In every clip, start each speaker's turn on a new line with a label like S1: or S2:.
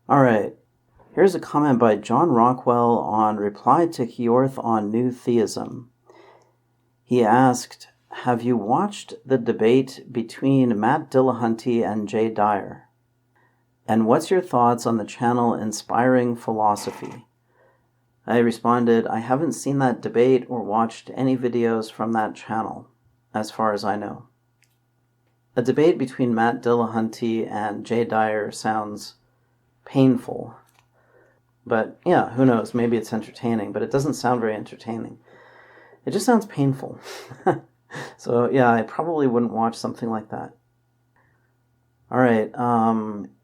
S1: All right. Here's a comment by John Rockwell on reply to Hjorth on New Theism. He asked, have you watched the debate between Matt Dillahunty and Jay Dyer? And what's your thoughts on the channel Inspiring Philosophy? I responded, I haven't seen that debate or watched any videos from that channel, as far as I know. A debate between Matt Dillahunty and Jay Dyer sounds painful. But yeah, who knows? Maybe it's entertaining, but it doesn't sound very entertaining. It just sounds painful. So yeah, I probably wouldn't watch something like that. All right,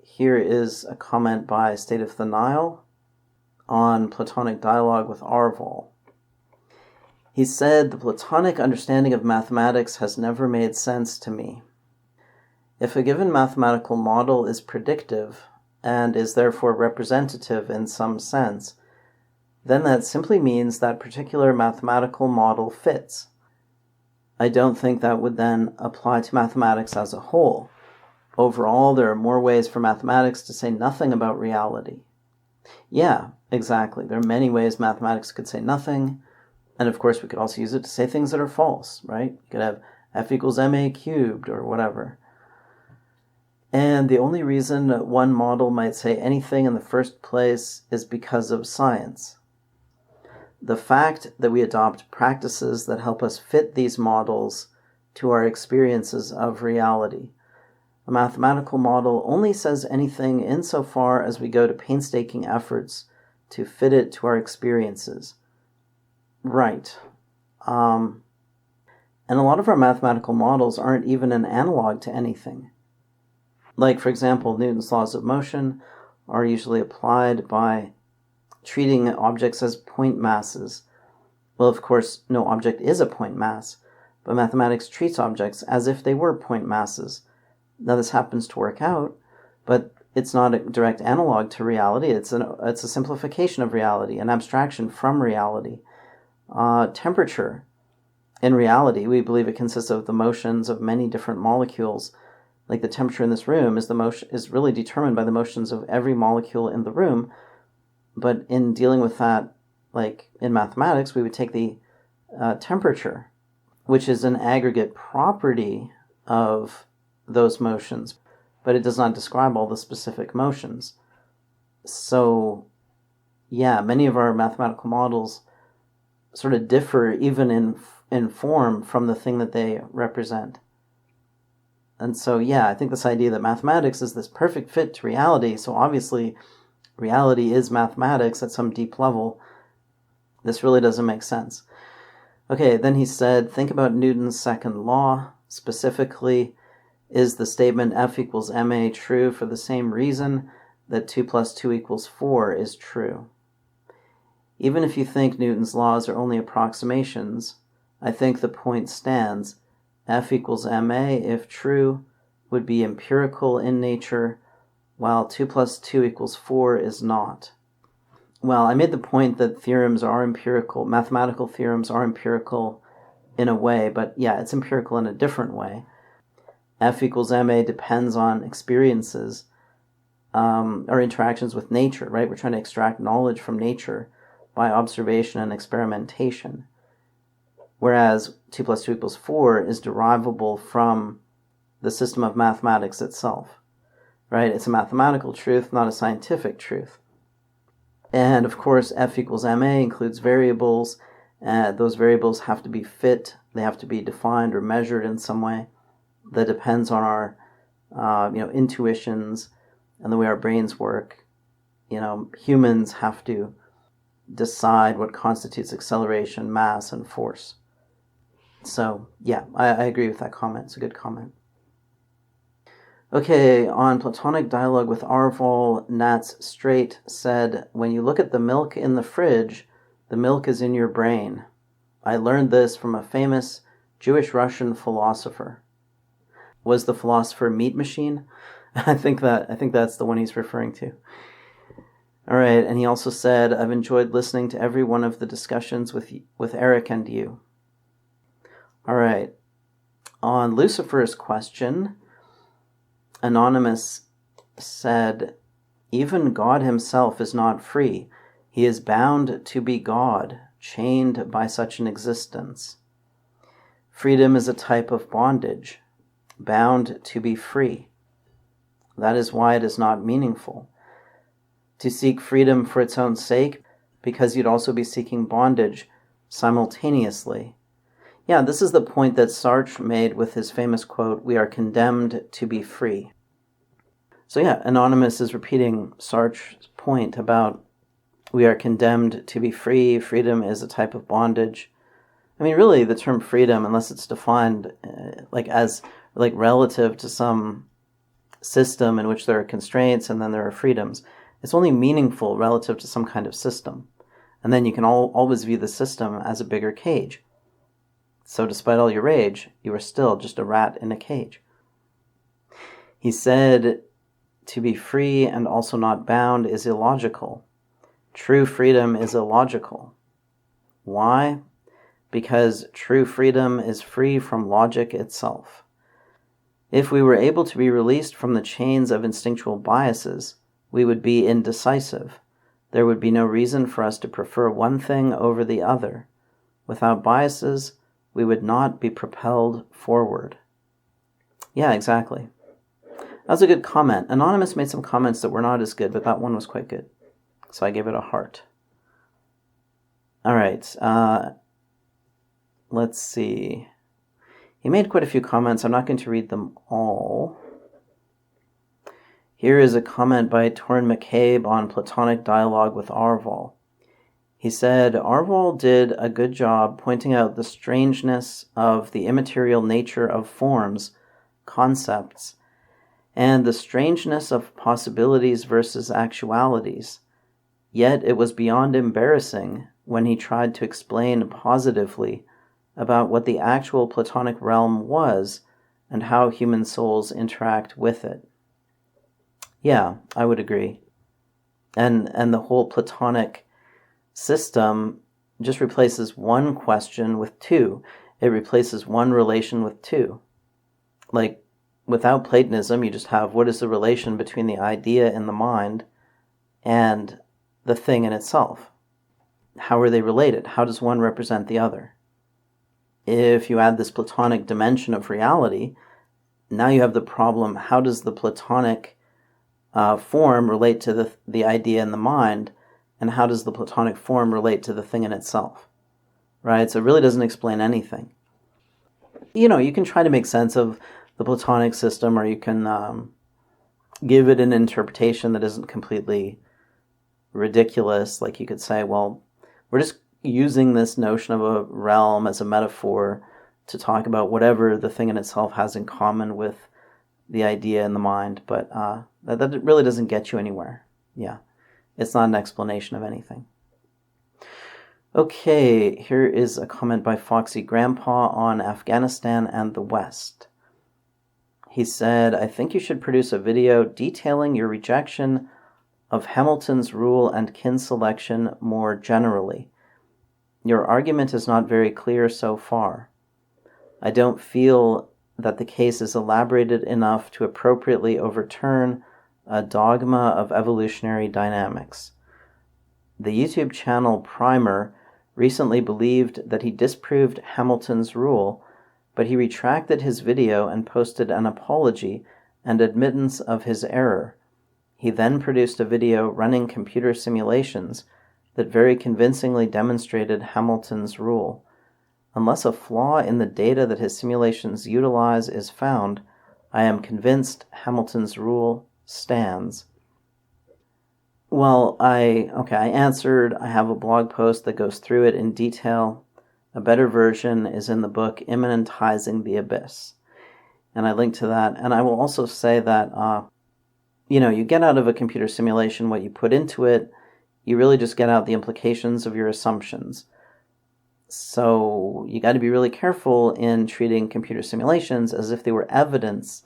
S1: here is a comment by StateoftheNihil on Platonic Dialog with Aarvoll. He said, the Platonic understanding of mathematics has never made sense to me. If a given mathematical model is predictive, and is therefore representative in some sense, then that simply means that particular mathematical model fits. I don't think that would then apply to mathematics as a whole. Overall, there are more ways for mathematics to say nothing about reality. Yeah, exactly. There are many ways mathematics could say nothing, and of course we could also use it to say things that are false, right? You could have f equals ma cubed or whatever. And the only reason one model might say anything in the first place is because of science. The fact that we adopt practices that help us fit these models to our experiences of reality. A mathematical model only says anything insofar as we go to painstaking efforts to fit it to our experiences. Right. And a lot of our mathematical models aren't even an analog to anything. Like, for example, Newton's laws of motion are usually applied by treating objects as point masses. Well, of course, no object is a point mass, but mathematics treats objects as if they were point masses. Now, this happens to work out, but it's not a direct analog to reality. It's a simplification of reality, an abstraction from reality. Temperature. In reality, we believe it consists of the motions of many different molecules. Like the temperature in this room is really determined by the motions of every molecule in the room. But in dealing with that, like in mathematics, we would take the temperature, which is an aggregate property of those motions, but it does not describe all the specific motions. So, yeah, many of our mathematical models sort of differ even in form from the thing that they represent. And so, yeah, I think this idea that mathematics is this perfect fit to reality, so obviously reality is mathematics at some deep level, this really doesn't make sense. Okay, then he said, think about Newton's second law. Specifically, is the statement F equals ma true for the same reason that 2 plus 2 equals 4 is true? Even if you think Newton's laws are only approximations, I think the point stands. F equals ma, if true, would be empirical in nature, while 2 plus 2 equals 4 is not. Well, I made the point that theorems are empirical, mathematical theorems are empirical in a way, but yeah, it's empirical in a different way. F equals ma depends on experiences, or interactions with nature, right? We're trying to extract knowledge from nature by observation and experimentation. Whereas 2 plus 2 equals 4 is derivable from the system of mathematics itself, right? It's a mathematical truth, not a scientific truth. And of course, F equals ma includes variables. Those variables have to be fit. They have to be defined or measured in some way that depends on our intuitions and the way our brains work. Humans have to decide what constitutes acceleration, mass, and force. So, yeah, I agree with that comment. It's a good comment. Okay, on Platonic Dialog with Aarvoll, Natz Streit said, when you look at the milk in the fridge, the milk is in your brain. I learned this from a famous Jewish-Russian philosopher. Was the philosopher Meat Machine? I think that's the one he's referring to. All right, and he also said, I've enjoyed listening to every one of the discussions with Eric and you. All right, on Lucifer's question, Anonymous said, Even God himself is not free. He is bound to be God, chained by such an existence. Freedom is a type of bondage, bound to be free. That is why it is not meaningful. To seek freedom for its own sake, because you'd also be seeking bondage simultaneously. Yeah, this is the point that Sartre made with his famous quote, "We are condemned to be free." So yeah, Anonymous is repeating Sartre's point about we are condemned to be free, freedom is a type of bondage. I mean, really, the term freedom, unless it's defined as relative to some system in which there are constraints and then there are freedoms, it's only meaningful relative to some kind of system. And then you can always view the system as a bigger cage. So despite all your rage, you are still just a rat in a cage. He said, to be free and also not bound is illogical. True freedom is illogical. Why? Because true freedom is free from logic itself. If we were able to be released from the chains of instinctual biases, we would be indecisive. There would be no reason for us to prefer one thing over the other. Without biases, we would not be propelled forward. Yeah, exactly. That was a good comment. Anonymous made some comments that were not as good, but that one was quite good. So I gave it a heart. All right. Let's see. He made quite a few comments. I'm not going to read them all. Here is a comment by Torin McCabe on Platonic Dialog with Aarvoll. He said, Aarvoll did a good job pointing out the strangeness of the immaterial nature of forms, concepts, and the strangeness of possibilities versus actualities. Yet it was beyond embarrassing when he tried to explain positively about what the actual Platonic realm was and how human souls interact with it. Yeah, I would agree. And the whole Platonic system just replaces one question with two. It replaces one relation with two. Like, without Platonism, you just have what is the relation between the idea in the mind and the thing in itself. How are they related? How does one represent the other? If you add this Platonic dimension of reality, now you have the problem, how does the Platonic form relate to the idea in the mind, and how does the Platonic form relate to the thing in itself? Right? So it really doesn't explain anything. You can try to make sense of the Platonic system, or you can give it an interpretation that isn't completely ridiculous. Like you could say, well, we're just using this notion of a realm as a metaphor to talk about whatever the thing in itself has in common with the idea in the mind, but that really doesn't get you anywhere. Yeah, it's not an explanation of anything. Okay, here is a comment by Foxy Grandpa on Afghanistan and the West. He said, I think you should produce a video detailing your rejection of Hamilton's rule and kin selection more generally. Your argument is not very clear so far. I don't feel that the case is elaborated enough to appropriately overturn a dogma of evolutionary dynamics. The YouTube channel Primer recently believed that he disproved Hamilton's rule, but he retracted his video and posted an apology and admittance of his error. He then produced a video running computer simulations that very convincingly demonstrated Hamilton's rule. Unless a flaw in the data that his simulations utilize is found, I am convinced Hamilton's rule stands. Well, I answered. I have a blog post that goes through it in detail. A better version is in the book Immanentizing the Abyss. And I link to that. And I will also say that, you get out of a computer simulation what you put into it. You really just get out the implications of your assumptions. So you got to be really careful in treating computer simulations as if they were evidence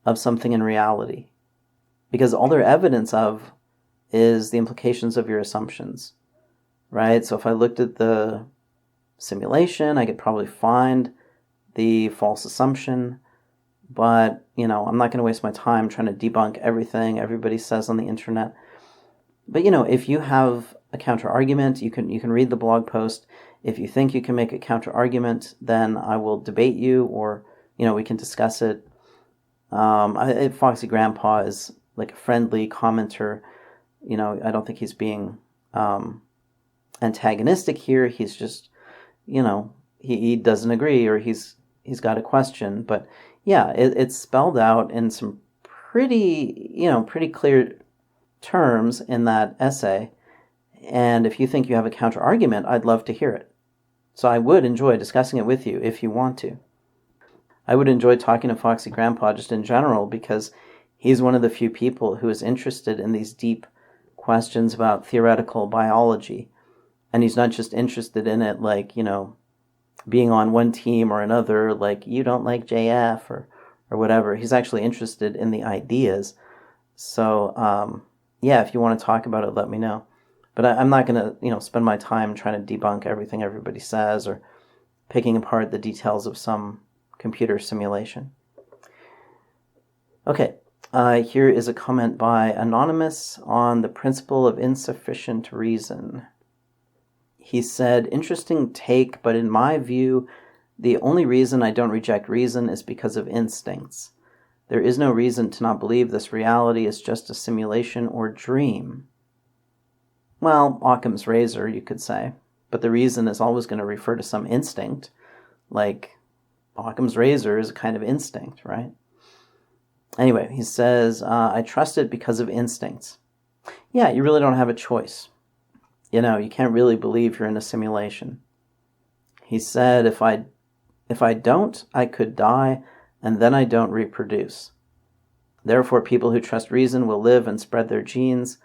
S1: of something in reality. Because all they're evidence of is the implications of your assumptions, right? So if I looked at the simulation, I could probably find the false assumption, but, I'm not going to waste my time trying to debunk everything everybody says on the internet. But, if you have a counter argument, you can read the blog post. If you think you can make a counter argument, then I will debate you, or, we can discuss it. Foxy Grandpa is like a friendly commenter. I don't think he's being antagonistic here. He's just, he doesn't agree, or he's got a question. But yeah, it's spelled out in some pretty clear terms in that essay. And if you think you have a counter argument, I'd love to hear it. So I would enjoy discussing it with you if you want to. I would enjoy talking to Foxy Grandpa just in general, because he's one of the few people who is interested in these deep questions about theoretical biology. And he's not just interested in it like, being on one team or another, like you don't like JF or whatever. He's actually interested in the ideas. So, yeah, if you want to talk about it, let me know. But I'm not going to, spend my time trying to debunk everything everybody says or picking apart the details of some computer simulation. Okay, here is a comment by Anonymous on the principle of insufficient reason. He said, interesting take, but in my view, the only reason I don't reject reason is because of instincts. There is no reason to not believe this reality is just a simulation or dream. Well, Occam's razor, you could say, but the reason is always going to refer to some instinct, like Occam's razor is a kind of instinct, right? Anyway, he says, I trust it because of instincts. Yeah, you really don't have a choice. You can't really believe you're in a simulation. He said, if I don't, I could die, and then I don't reproduce. Therefore, people who trust reason will live and spread their genes.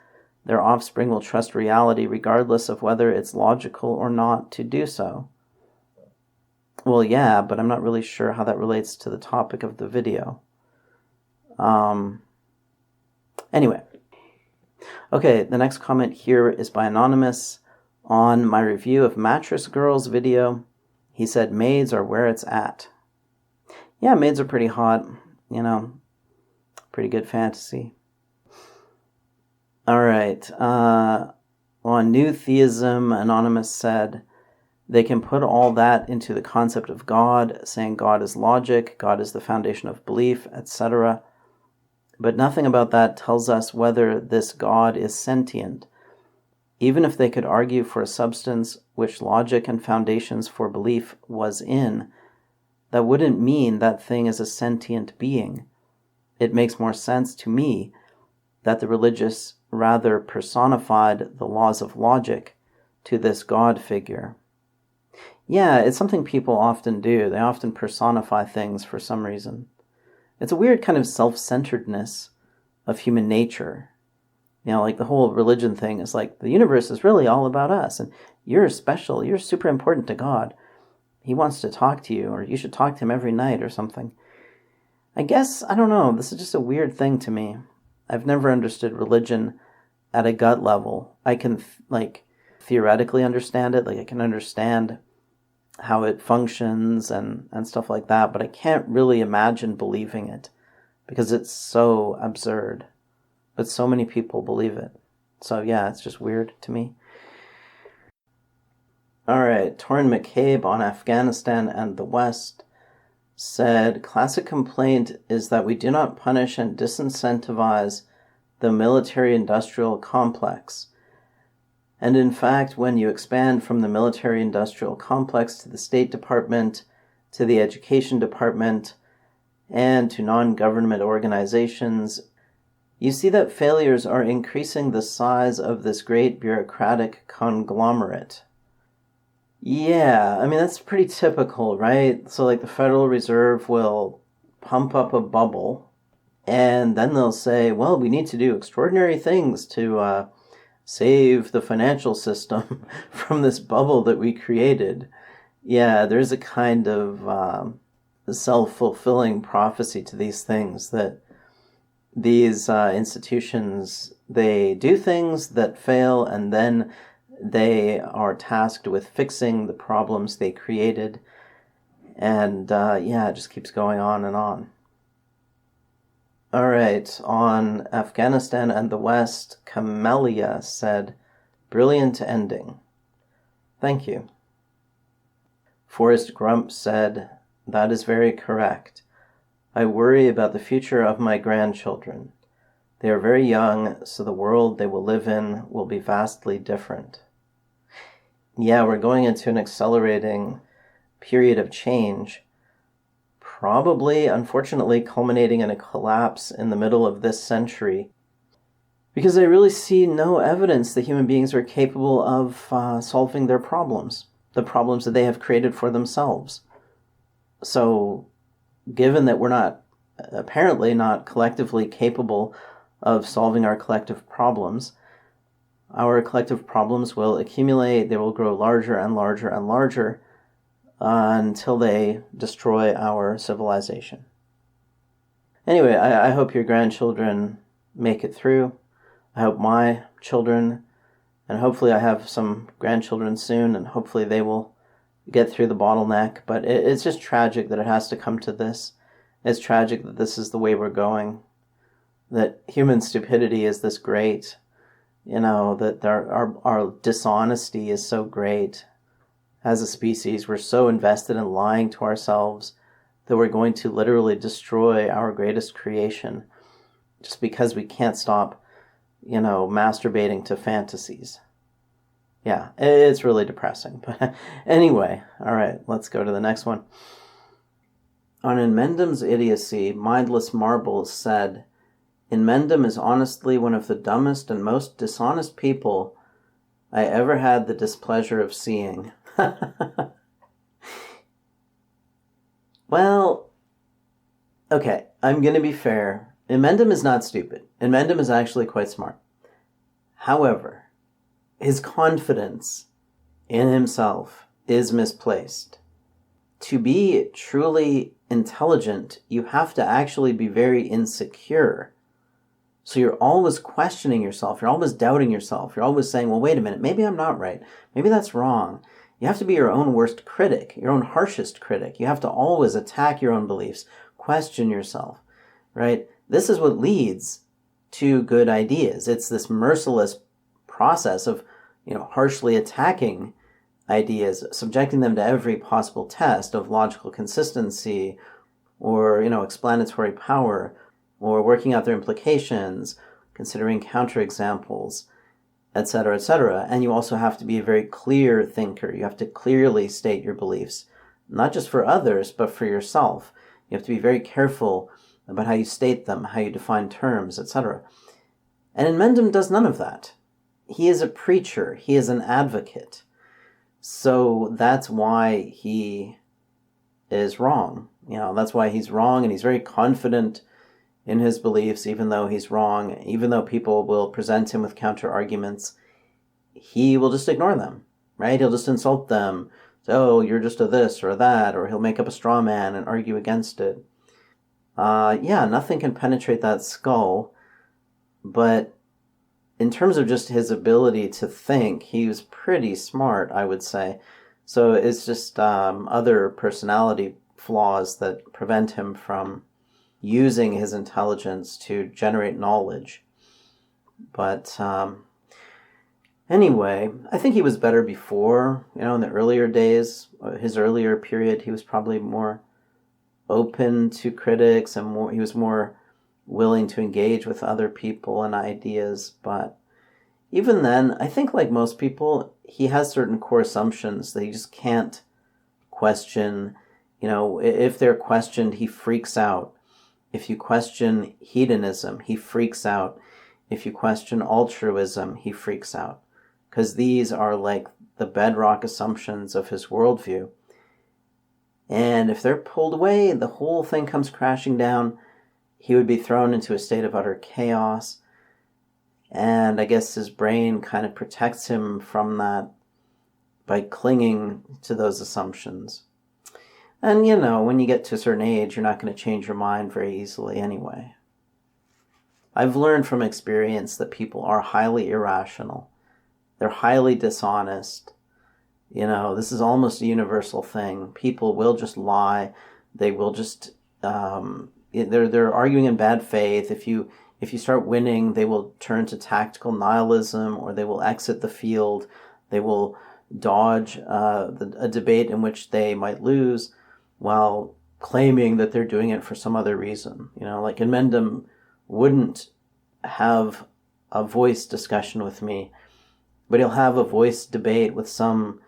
S1: Their offspring will trust reality regardless of whether it's logical or not to do so. Well, yeah, but I'm not really sure how that relates to the topic of the video. Anyway. Okay, the next comment here is by Anonymous on my review of Mattress Girl's video. He said, maids are where it's at. Yeah, maids are pretty hot, pretty good fantasy. All right, on New Theism, Anonymous said, they can put all that into the concept of God, saying God is logic, God is the foundation of belief, etc. But nothing about that tells us whether this God is sentient. Even if they could argue for a substance which logic and foundations for belief was in, that wouldn't mean that thing is a sentient being. It makes more sense to me that the religious rather personified the laws of logic to this God figure. Yeah, it's something people often do. They often personify things for some reason. It's a weird kind of self-centeredness of human nature. Like the whole religion thing is like, the universe is really all about us, and you're special, you're super important to God. He wants to talk to you, or you should talk to him every night or something. I guess, I don't know, this is just a weird thing to me. I've never understood religion at a gut level. I can, theoretically understand it, I can understand how it functions and stuff like that, but I can't really imagine believing it because it's so absurd. But so many people believe it. So yeah, it's just weird to me. All right, Torin McCabe on Afghanistan and the West said, classic complaint is that we do not punish and disincentivize the military-industrial complex. And in fact, when you expand from the military-industrial complex to the State Department, to the Education Department, and to non-government organizations, you see that failures are increasing the size of this great bureaucratic conglomerate. Yeah, that's pretty typical, right? So the Federal Reserve will pump up a bubble, and then they'll say, well, we need to do extraordinary things to save the financial system from this bubble that we created. Yeah, there's a kind of self-fulfilling prophecy to these things, that these institutions, they do things that fail, and then they are tasked with fixing the problems they created. And it just keeps going on and on. All right, on Afghanistan and the West, Camellia said, brilliant ending. Thank you. Forrest Grump said, that is very correct. I worry about the future of my grandchildren. They are very young, so the world they will live in will be vastly different. Yeah, we're going into an accelerating period of change, probably, unfortunately, culminating in a collapse in the middle of this century, because I really see no evidence that human beings are capable of solving their problems, the problems that they have created for themselves. So, given that we're apparently not collectively capable of solving our collective problems will accumulate, they will grow larger and larger and larger until they destroy our civilization. Anyway, I hope your grandchildren make it through. I hope my children, and hopefully I have some grandchildren soon, and hopefully they will get through the bottleneck. But it's just tragic that it has to come to this. It's tragic that this is the way we're going, that human stupidity is this great, that our dishonesty is so great. As a species, we're so invested in lying to ourselves that we're going to literally destroy our greatest creation just because we can't stop, masturbating to fantasies. Yeah, it's really depressing. But anyway, all right, let's go to the next one. On Inmendham's Idiocy, Mindless Marbles said, Inmendham is honestly one of the dumbest and most dishonest people I ever had the displeasure of seeing. Well, okay, I'm going to be fair. Inmendham is not stupid. Inmendham is actually quite smart. However, his confidence in himself is misplaced. To be truly intelligent, you have to actually be very insecure. So you're always questioning yourself. You're always doubting yourself. You're always saying, well, wait a minute, maybe I'm not right. Maybe that's wrong. You have to be your own worst critic, your own harshest critic. You have to always attack your own beliefs, question yourself, right? This is what leads to good ideas. It's this merciless process of, harshly attacking ideas, subjecting them to every possible test of logical consistency or, explanatory power, or working out their implications, considering counterexamples, etc., etc. And you also have to be a very clear thinker. You have to clearly state your beliefs, not just for others, but for yourself. You have to be very careful about how you state them, how you define terms, etc. And Inmendham does none of that. He is a preacher. He is an advocate. So that's why he is wrong. That's why he's wrong, and he's very confident in his beliefs, even though he's wrong, even though people will present him with counter arguments, he will just ignore them, right? He'll just insult them. So, you're just a this or that, or he'll make up a straw man and argue against it. Nothing can penetrate that skull, but in terms of just his ability to think, he was pretty smart, I would say. So it's just other personality flaws that prevent him from using his intelligence to generate knowledge. But anyway, I think he was better before, in the earlier days, his earlier period, he was probably more open to critics and he was more willing to engage with other people and ideas. But even then, I think like most people, he has certain core assumptions that he just can't question. If they're questioned, he freaks out. If you question hedonism, he freaks out. If you question altruism, he freaks out. Because these are like the bedrock assumptions of his worldview. And if they're pulled away, the whole thing comes crashing down. He would be thrown into a state of utter chaos. And I guess his brain kind of protects him from that by clinging to those assumptions. And, when you get to a certain age, you're not going to change your mind very easily anyway. I've learned from experience that people are highly irrational. They're highly dishonest. This is almost a universal thing. People will just lie. They will just they're arguing in bad faith. If you start winning, they will turn to tactical nihilism, or they will exit the field. They will dodge a debate in which they might lose, while claiming that they're doing it for some other reason. Like Inmendham wouldn't have a voice discussion with me, but he'll have a voice debate with some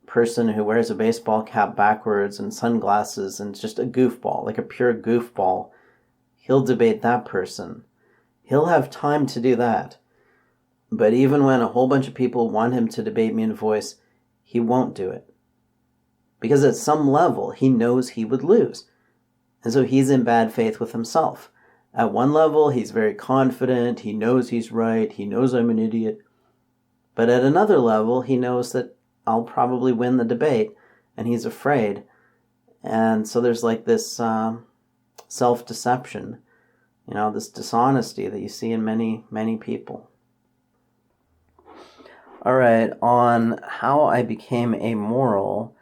S1: person who wears a baseball cap backwards and sunglasses and just a goofball, like a pure goofball. He'll debate that person. He'll have time to do that. But even when a whole bunch of people want him to debate me in voice, he won't do it. Because at some level, he knows he would lose. And so he's in bad faith with himself. At one level, he's very confident. He knows he's right. He knows I'm an idiot. But at another level, he knows that I'll probably win the debate, and he's afraid. And so there's like this self-deception, this dishonesty that you see in many, many people. All right, on how I became amoral,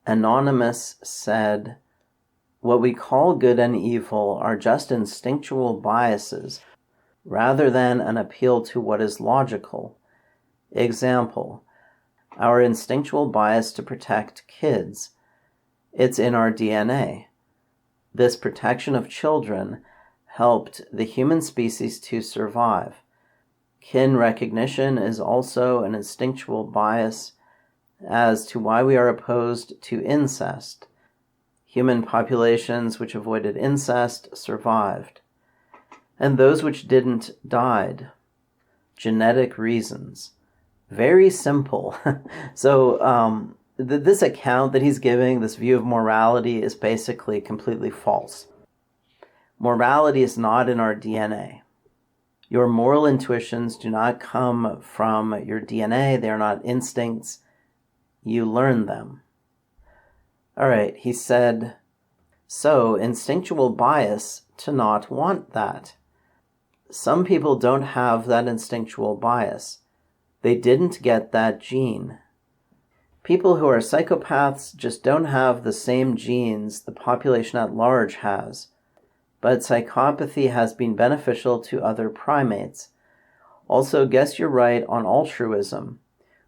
S1: Anonymous said, what we call good and evil are just instinctual biases, rather than an appeal to what is logical. Example, our instinctual bias to protect kids. It's in our DNA. This protection of children helped the human species to survive. Kin recognition is also an instinctual bias as to why we are opposed to incest. Human populations which avoided incest survived, and those which didn't died. Genetic reasons. Very simple. So this account that he's giving, this view of morality, is basically completely false. Morality is not in our DNA. Your moral intuitions do not come from your DNA. They are not instincts. You learn them. All right, he said, so instinctual bias to not want that. Some people don't have that instinctual bias. They didn't get that gene. People who are psychopaths just don't have the same genes the population at large has. But psychopathy has been beneficial to other primates. Also, guess you're right on altruism.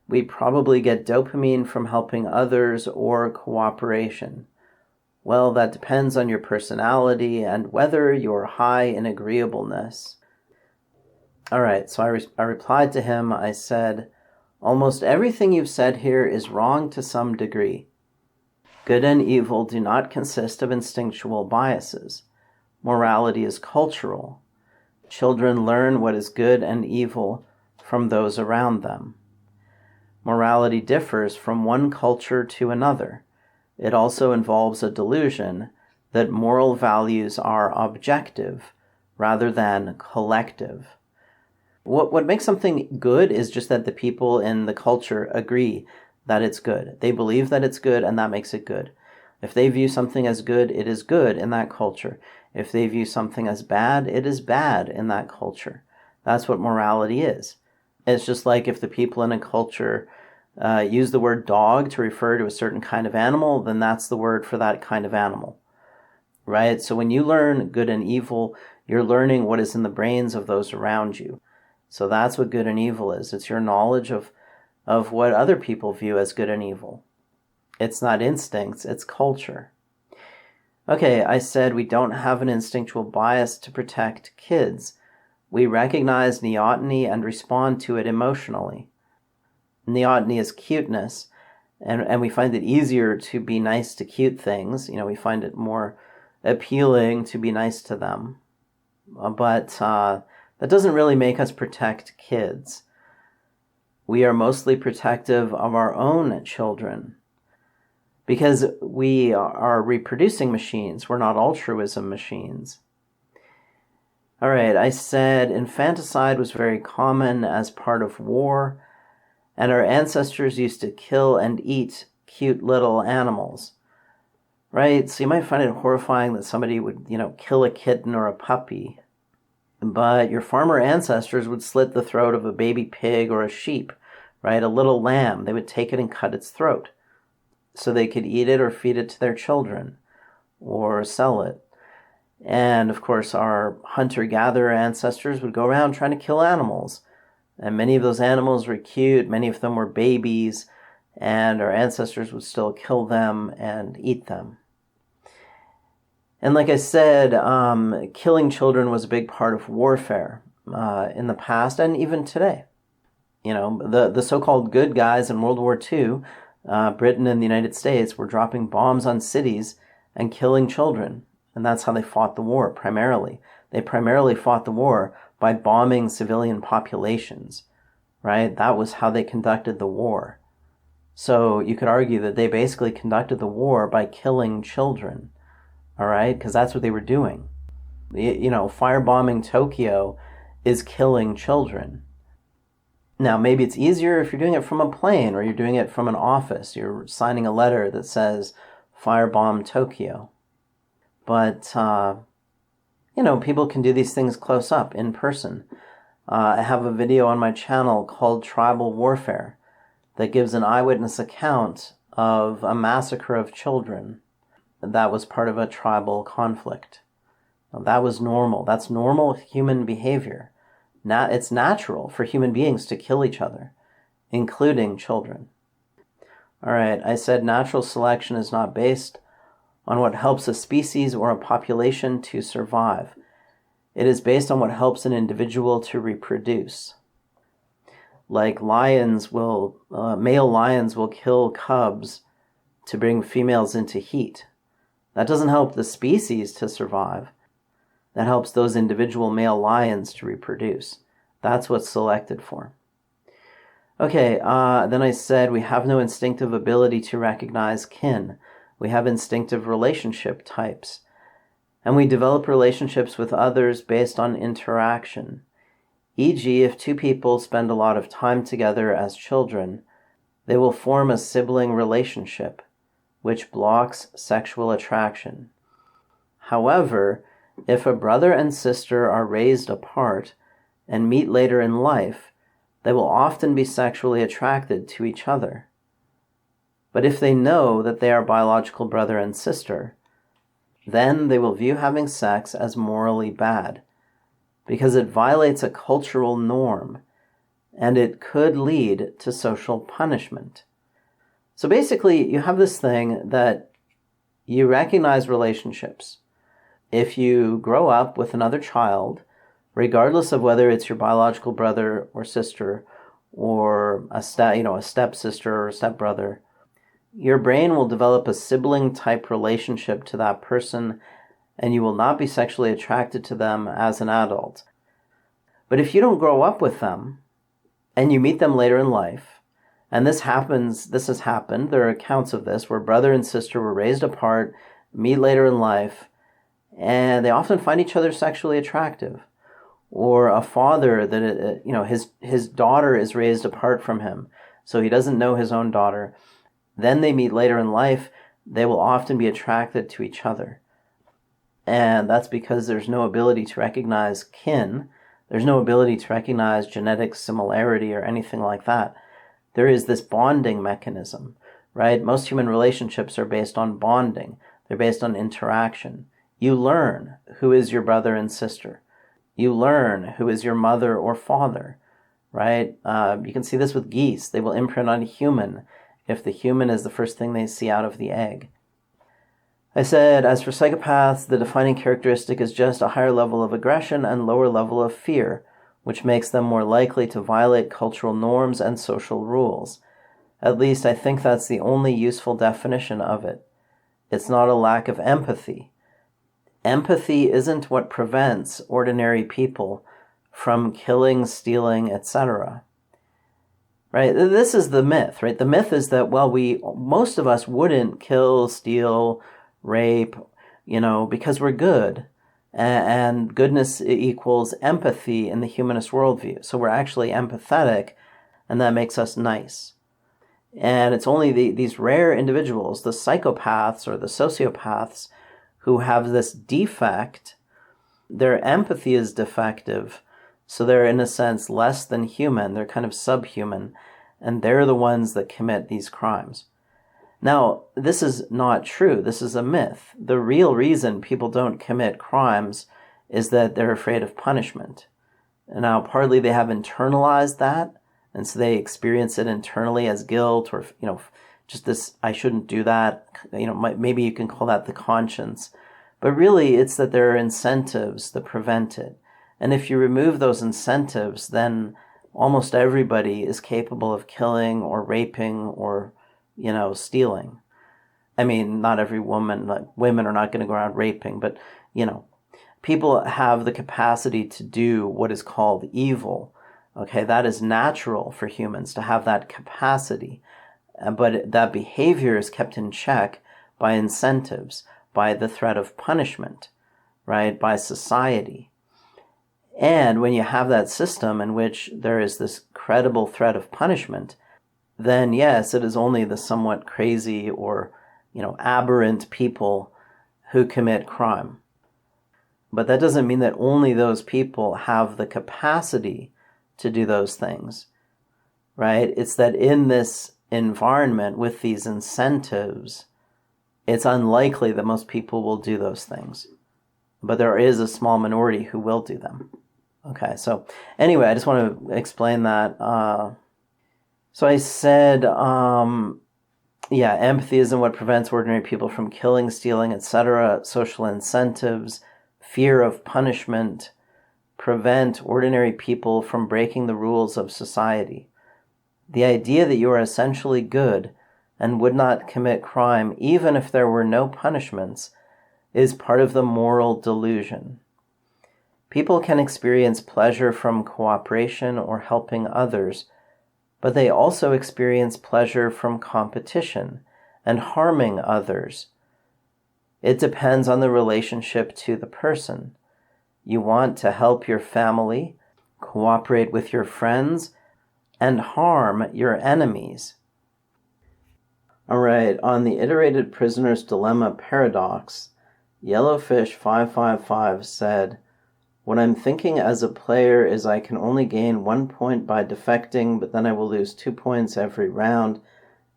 S1: We probably get dopamine from helping others or cooperation. Well, that depends on your personality and whether you're high in agreeableness. All right, so I replied to him. I said, almost everything you've said here is wrong to some degree. Good and evil do not consist of instinctual biases. Morality is cultural. Children learn what is good and evil from those around them. Morality differs from one culture to another. It also involves a delusion that moral values are objective rather than collective. What makes something good is just that the people in the culture agree that it's good. They believe that it's good, and that makes it good. If they view something as good, it is good in that culture. If they view something as bad, it is bad in that culture. That's what morality is. It's just like if the people in a culture use the word dog to refer to a certain kind of animal, then that's the word for that kind of animal, right? So when you learn good and evil, you're learning what is in the brains of those around you. So that's what good and evil is. It's your knowledge of what other people view as good and evil. It's not instincts, it's culture. Okay, I said we don't have an instinctual bias to protect kids. We recognize neoteny and respond to it emotionally. Neoteny is cuteness, and we find it easier to be nice to cute things. We find it more appealing to be nice to them. But that doesn't really make us protect kids. We are mostly protective of our own children because we are reproducing machines. We're not altruism machines. All right, I said infanticide was very common as part of war, and our ancestors used to kill and eat cute little animals, right? So you might find it horrifying that somebody would, kill a kitten or a puppy. But your farmer ancestors would slit the throat of a baby pig or a sheep, right? A little lamb. They would take it and cut its throat so they could eat it or feed it to their children or sell it. And of course, our hunter-gatherer ancestors would go around trying to kill animals. And many of those animals were cute, many of them were babies, and our ancestors would still kill them and eat them. And like I said, killing children was a big part of warfare in the past and even today. You know, the so-called good guys in World War II, Britain and the United States, were dropping bombs on cities and killing children. And that's how they fought the war, primarily. They primarily fought the war by bombing civilian populations, right? That was how they conducted the war. So you could argue that they basically conducted the war by killing children, all right? Because that's what they were doing. You know, firebombing Tokyo is killing children. Now, maybe it's easier if you're doing it from a plane or you're doing it from an office. You're signing a letter that says, firebomb Tokyo. But, you know, people can do these things close up, in person. I have a video on my channel called Tribal Warfare that gives an eyewitness account of a massacre of children that was part of a tribal conflict. Now, that was normal. That's normal human behavior. Now, it's natural for human beings to kill each other, including children. All right, I said natural selection is not based on what helps a species or a population to survive. It is based on what helps an individual to reproduce. Like male lions will kill cubs to bring females into heat. That doesn't help the species to survive. That helps those individual male lions to reproduce. That's what's selected for. Okay, then I said we have no instinctive ability to recognize kin. We have instinctive relationship types. And we develop relationships with others based on interaction. E.g., if two people spend a lot of time together as children, they will form a sibling relationship, which blocks sexual attraction. However, if a brother and sister are raised apart and meet later in life, they will often be sexually attracted to each other. But if they know that they are biological brother and sister, then they will view having sex as morally bad, because it violates a cultural norm, and it could lead to social punishment. So basically, you have this thing that you recognize relationships. If you grow up with another child, regardless of whether it's your biological brother or sister, or a stepsister or a stepbrother, your brain will develop a sibling-type relationship to that person, and you will not be sexually attracted to them as an adult. But if you don't grow up with them, and you meet them later in life, and this has happened, there are accounts of this, where brother and sister were raised apart, meet later in life, and they often find each other sexually attractive. Or a father that, his daughter is raised apart from him, so he doesn't know his own daughter. Then they meet later in life, they will often be attracted to each other. And that's because there's no ability to recognize kin. There's no ability to recognize genetic similarity or anything like that. There is this bonding mechanism, right? Most human relationships are based on bonding. They're based on interaction. You learn who is your brother and sister. You learn who is your mother or father, right? You can see this with geese. They will imprint on a human if the human is the first thing they see out of the egg. I said, as for psychopaths, the defining characteristic is just a higher level of aggression and lower level of fear, which makes them more likely to violate cultural norms and social rules. At least I think that's the only useful definition of it. It's not a lack of empathy. Empathy isn't what prevents ordinary people from killing, stealing, etc. Right? This is the myth, right? The myth is that, most of us wouldn't kill, steal, rape, because we're good. And goodness equals empathy in the humanist worldview. So we're actually empathetic, and that makes us nice. And it's only these rare individuals, the psychopaths or the sociopaths, who have this defect. Their empathy is defective, so they're in a sense less than human. They're kind of subhuman, and they're the ones that commit these crimes. Now, this is not true. This is a myth. The real reason people don't commit crimes is that they're afraid of punishment. And now, partly they have internalized that, and so they experience it internally as guilt, or, just this, I shouldn't do that. Maybe you can call that the conscience. But really, it's that there are incentives that prevent it. And if you remove those incentives, then almost everybody is capable of killing or raping or, stealing. I mean, not every woman, women are not going to go around raping, but, people have the capacity to do what is called evil. Okay, that is natural for humans to have that capacity. But that behavior is kept in check by incentives, by the threat of punishment, right? By society. And when you have that system in which there is this credible threat of punishment, then yes, it is only the somewhat crazy or, aberrant people who commit crime. But that doesn't mean that only those people have the capacity to do those things, right? It's that in this environment with these incentives, it's unlikely that most people will do those things. But there is a small minority who will do them. Okay, so anyway, I just want to explain that. So I said, empathy isn't what prevents ordinary people from killing, stealing, etc. Social incentives, fear of punishment, prevent ordinary people from breaking the rules of society. The idea that you are essentially good and would not commit crime even if there were no punishments is part of the moral delusion. People can experience pleasure from cooperation or helping others, but they also experience pleasure from competition and harming others. It depends on the relationship to the person. You want to help your family, cooperate with your friends, and harm your enemies. All right, on the Iterated Prisoner's Dilemma paradox, Yellowfish 555 said, "What I'm thinking as a player is I can only gain 1 point by defecting, but then I will lose 2 points every round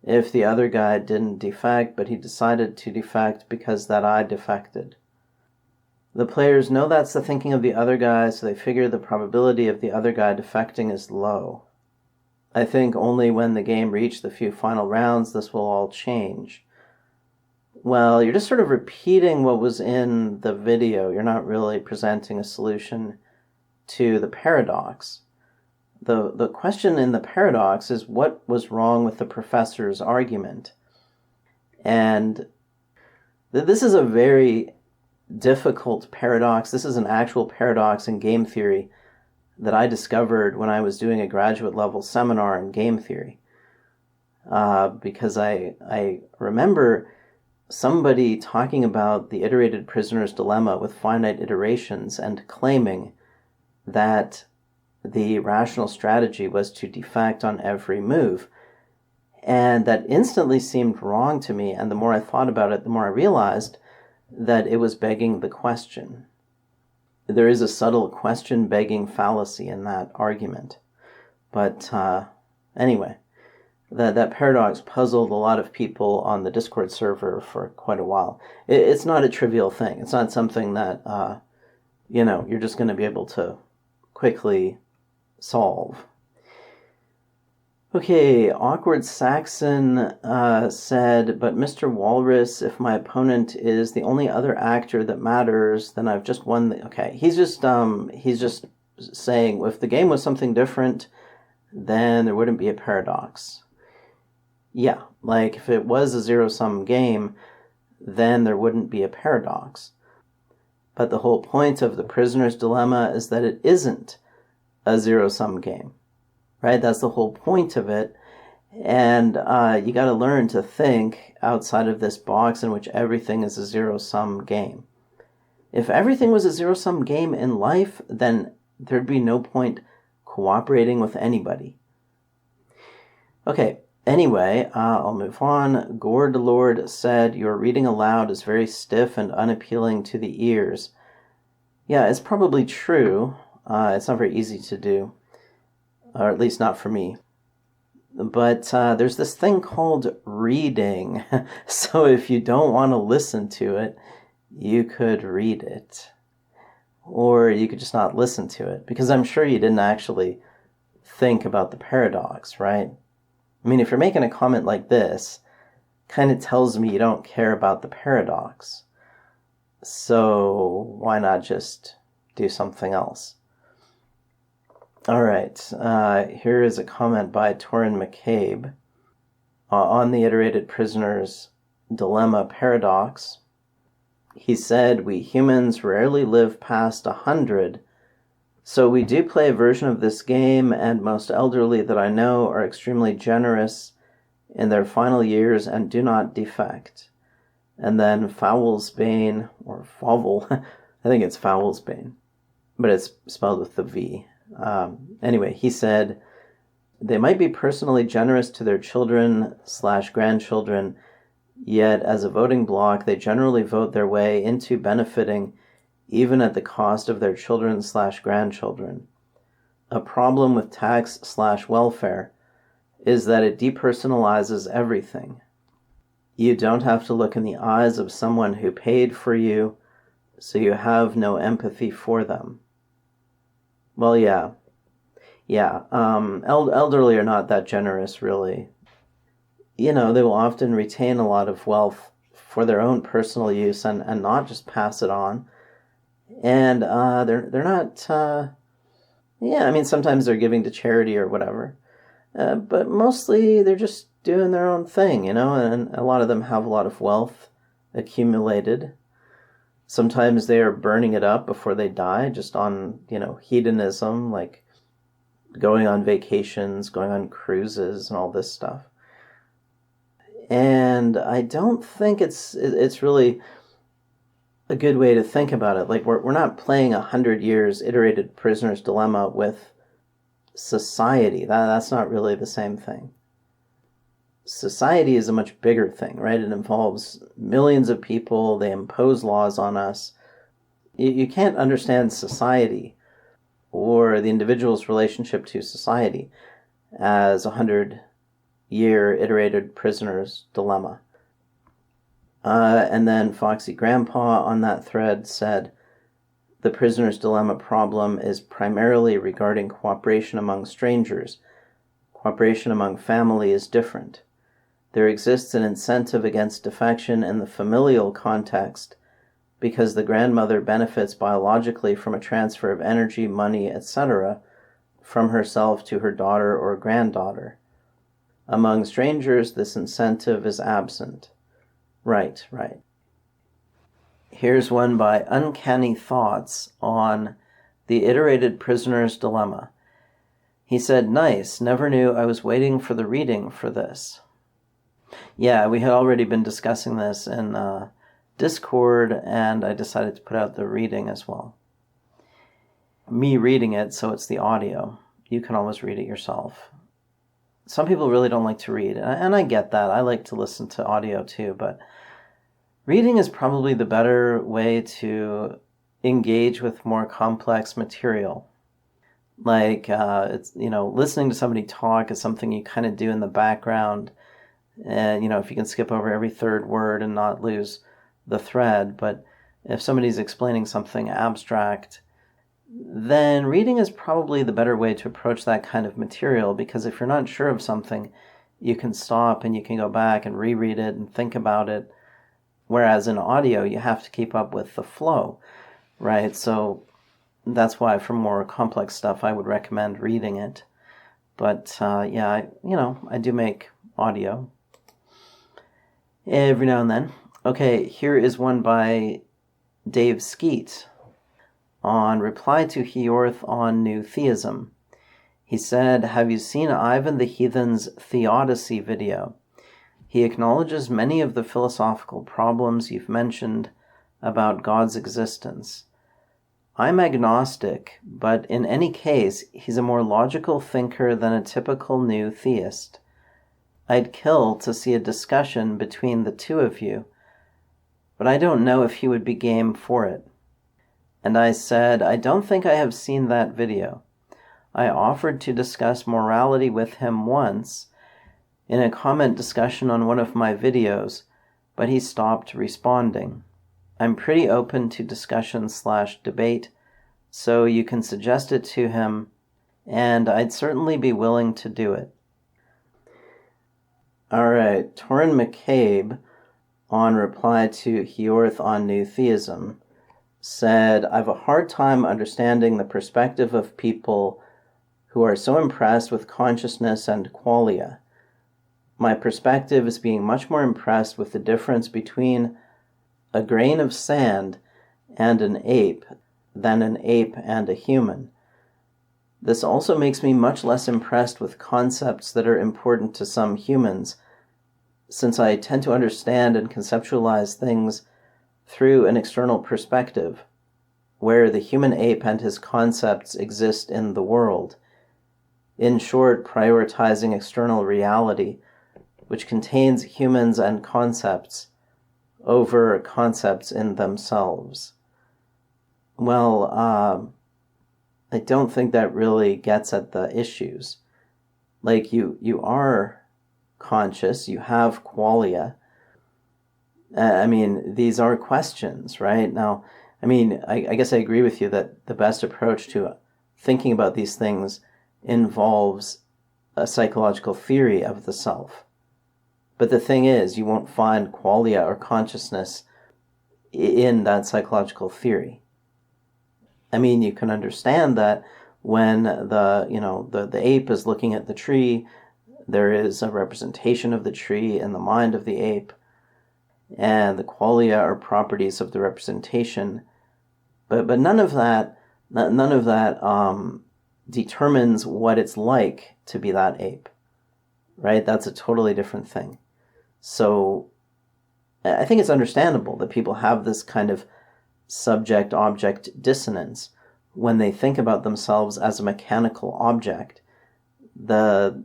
S1: if the other guy didn't defect, but he decided to defect because that I defected. The players know that's the thinking of the other guy, so they figure the probability of the other guy defecting is low. I think only when the game reached the few final rounds this will all change." Well, you're just sort of repeating what was in the video. You're not really presenting a solution to the paradox. The question in the paradox is what was wrong with the professor's argument. And this is a very difficult paradox. This is an actual paradox in game theory that I discovered when I was doing a graduate level seminar in game theory. Because I remember somebody talking about the iterated prisoner's dilemma with finite iterations and claiming that the rational strategy was to defect on every move. And that instantly seemed wrong to me, and the more I thought about it, the more I realized that it was begging the question. There is a subtle question-begging fallacy in that argument. But anyway, that paradox puzzled a lot of people on the Discord server for quite a while. It's not a trivial thing. It's not something that, you're just going to be able to quickly solve. Okay, Awkward Saxon said, "But Mr. Walrus, if my opponent is the only other actor that matters, then I've just won the..." Okay, he's just saying if the game was something different, then there wouldn't be a paradox. Yeah, like if it was a zero-sum game, then there wouldn't be a paradox. But the whole point of the prisoner's dilemma is that it isn't a zero-sum game, right? That's the whole point of it. And you got to learn to think outside of this box in which everything is a zero-sum game. If everything was a zero-sum game in life, then there'd be no point cooperating with anybody. Okay, anyway, I'll move on. Gourd Lord said, "Your reading aloud is very stiff and unappealing to the ears." Yeah, it's probably true. It's not very easy to do, or at least not for me. But there's this thing called reading. So if you don't want to listen to it, you could read it. Or you could just not listen to it. Because I'm sure you didn't actually think about the paradox, right? I mean, if you're making a comment like this, kind of tells me you don't care about the paradox. So why not just do something else? All right, here is a comment by Torin McCabe on the Iterated Prisoner's Dilemma Paradox. He said, "We humans rarely live past 100, so we do play a version of this game, and most elderly that I know are extremely generous in their final years and do not defect." And then Foulsbane, or Fauvel, I think it's Foulsbane, but it's spelled with the V. Anyway, he said, "They might be personally generous to their children/grandchildren, yet as a voting bloc, they generally vote their way into benefiting even at the cost of their children/grandchildren. A problem with tax/welfare is that it depersonalizes everything. You don't have to look in the eyes of someone who paid for you, so you have no empathy for them." Well, yeah. Elderly are not that generous, really. They will often retain a lot of wealth for their own personal use and not just pass it on. And they're not, sometimes they're giving to charity or whatever. But mostly they're just doing their own thing, and a lot of them have a lot of wealth accumulated. Sometimes they are burning it up before they die, just on, hedonism, like going on vacations, going on cruises, and all this stuff. And I don't think it's really a good way to think about it. Like, we're not playing 100 years Iterated Prisoner's Dilemma with society. That's not really the same thing. Society is a much bigger thing, right? It involves millions of people. They impose laws on us. You can't understand society or the individual's relationship to society as 100-year Iterated Prisoner's Dilemma. And then Foxy Grandpa on that thread said, "The prisoner's dilemma problem is primarily regarding cooperation among strangers. Cooperation among family is different. There exists an incentive against defection in the familial context because the grandmother benefits biologically from a transfer of energy, money, etc. from herself to her daughter or granddaughter. Among strangers, this incentive is absent." Right. Here's one by Uncanny Thoughts on the Iterated Prisoner's Dilemma. He said, "Nice, never knew I was waiting for the reading for this." Yeah, we had already been discussing this in Discord, and I decided to put out the reading as well. Me reading it, so it's the audio. You can always read it yourself. Some people really don't like to read, and I get that. I like to listen to audio too, but reading is probably the better way to engage with more complex material. Like, listening to somebody talk is something you kind of do in the background. And, if you can skip over every third word and not lose the thread. But if somebody's explaining something abstract, then reading is probably the better way to approach that kind of material, because if you're not sure of something, you can stop and you can go back and reread it and think about it. Whereas in audio, you have to keep up with the flow, right? So that's why for more complex stuff, I would recommend reading it. But I do make audio every now and then. Okay, here is one by Dave Skeet on reply to Hjorth on New Theism. He said, "Have you seen Ivan the Heathen's Theodicy video? He acknowledges many of the philosophical problems you've mentioned about God's existence. I'm agnostic, but in any case, he's a more logical thinker than a typical new theist. I'd kill to see a discussion between the two of you, but I don't know if he would be game for it." And I said, "I don't think I have seen that video. I offered to discuss morality with him once, in a comment discussion on one of my videos, but he stopped responding. I'm pretty open to discussion/debate, so you can suggest it to him, and I'd certainly be willing to do it. Alright, Torin McCabe, on reply to Hjorth on New Theism, said, I've a hard time understanding the perspective of people who are so impressed with consciousness and qualia. My perspective is being much more impressed with the difference between a grain of sand and an ape than an ape and a human. This also makes me much less impressed with concepts that are important to some humans, since I tend to understand and conceptualize things through an external perspective, where the human ape and his concepts exist in the world. In short, prioritizing external reality, which contains humans and concepts, over concepts in themselves. Well, I don't think that really gets at the issues. Like, you are conscious, you have qualia. These are questions, right? Now, I guess I agree with you that the best approach to thinking about these things involves a psychological theory of the self. But the thing is, you won't find qualia or consciousness in that psychological theory. You can understand that when the ape is looking at the tree, there is a representation of the tree in the mind of the ape, and the qualia are properties of the representation. But none of that determines what it's like to be that ape, right? That's a totally different thing. So I think it's understandable that people have this kind of subject-object dissonance when they think about themselves as a mechanical object. The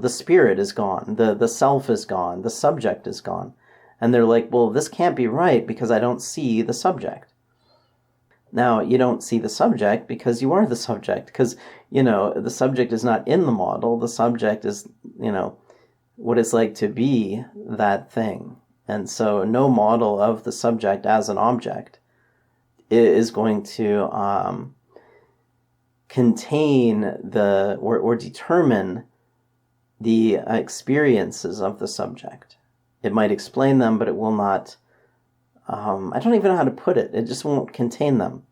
S1: spirit is gone, the self is gone, the subject is gone. And they're like, well, this can't be right because I don't see the subject. Now, you don't see the subject because you are the subject, because, the subject is not in the model. The subject is, what it's like to be that thing. And so no model of the subject as an object is going to contain or determine the experiences of the subject. It might explain them, but it will not, I don't even know how to put it. It just won't contain them.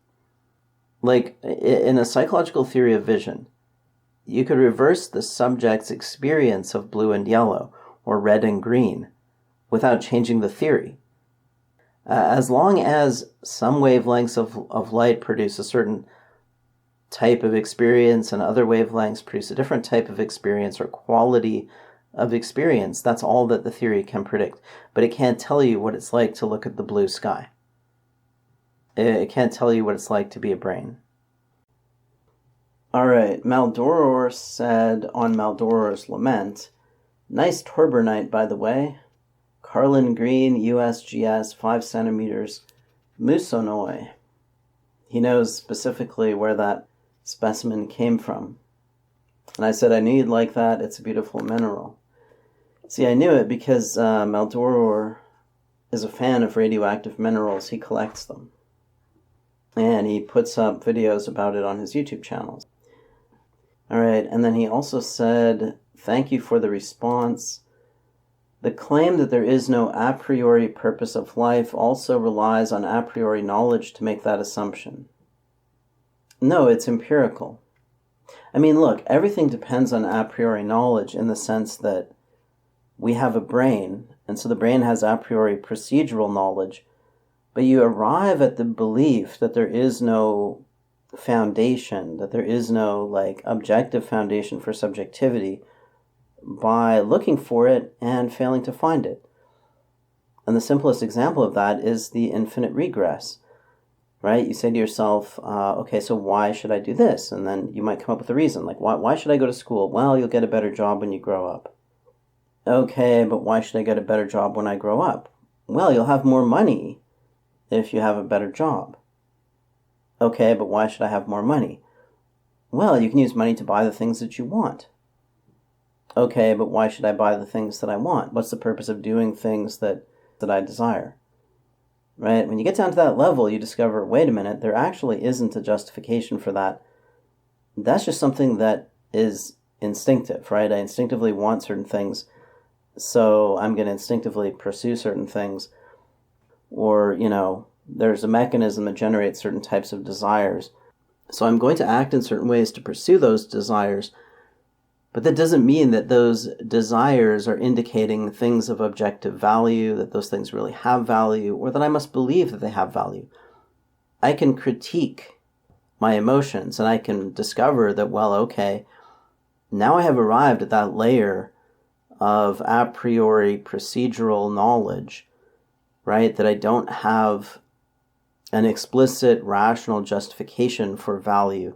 S1: Like, in a psychological theory of vision, you could reverse the subject's experience of blue and yellow, or red and green, without changing the theory. As long as some wavelengths of light produce a certain type of experience and other wavelengths produce a different type of experience or quality of experience, that's all that the theory can predict. But it can't tell you what it's like to look at the blue sky. It can't tell you what it's like to be a brain. Alright, Maldoror said on Maldoror's Lament, nice torbernite, by the way. Carlin Green, USGS, 5 centimeters, Musonoi. He knows specifically where that specimen came from. And I said, I knew you'd like that. It's a beautiful mineral. See, I knew it because Maldoror is a fan of radioactive minerals. He collects them. And he puts up videos about it on his YouTube channels. Alright, and then he also said, thank you for the response. The claim that there is no a priori purpose of life also relies on a priori knowledge to make that assumption. No, it's empirical. Look, everything depends on a priori knowledge in the sense that we have a brain, and so the brain has a priori procedural knowledge, but you arrive at the belief that there is no foundation, that there is no objective foundation for subjectivity by looking for it and failing to find it. And the simplest example of that is the infinite regress, right? You say to yourself, okay, so why should I do this? And then you might come up with a reason, like, why should I go to school? Well, you'll get a better job when you grow up. Okay, but why should I get a better job when I grow up? Well, you'll have more money if you have a better job. Okay, but why should I have more money? Well, you can use money to buy the things that you want. okay, but why should I buy the things that I want? What's the purpose of doing things that I desire? Right? When you get down to that level, you discover, wait a minute, there actually isn't a justification for that. That's just something that is instinctive, right? I instinctively want certain things, so I'm going to instinctively pursue certain things. Or, there's a mechanism that generates certain types of desires. So I'm going to act in certain ways to pursue those desires. But that doesn't mean that those desires are indicating things of objective value, that those things really have value, or that I must believe that they have value. I can critique my emotions, and I can discover that, well, okay, now I have arrived at that layer of a priori procedural knowledge, right, that I don't have an explicit rational justification for value.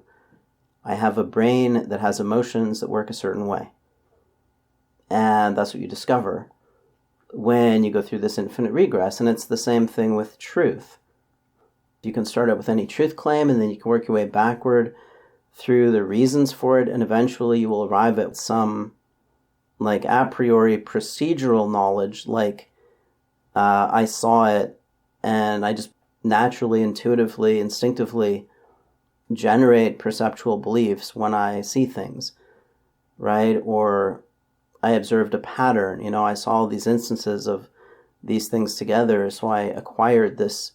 S1: I have a brain that has emotions that work a certain way. And that's what you discover when you go through this infinite regress. And it's the same thing with truth. You can start out with any truth claim, and then you can work your way backward through the reasons for it, and eventually you will arrive at some like a priori procedural knowledge, like I saw it and I just naturally, intuitively, instinctively generate perceptual beliefs when I see things, right? Or I observed a pattern, I saw these instances of these things together, so I acquired this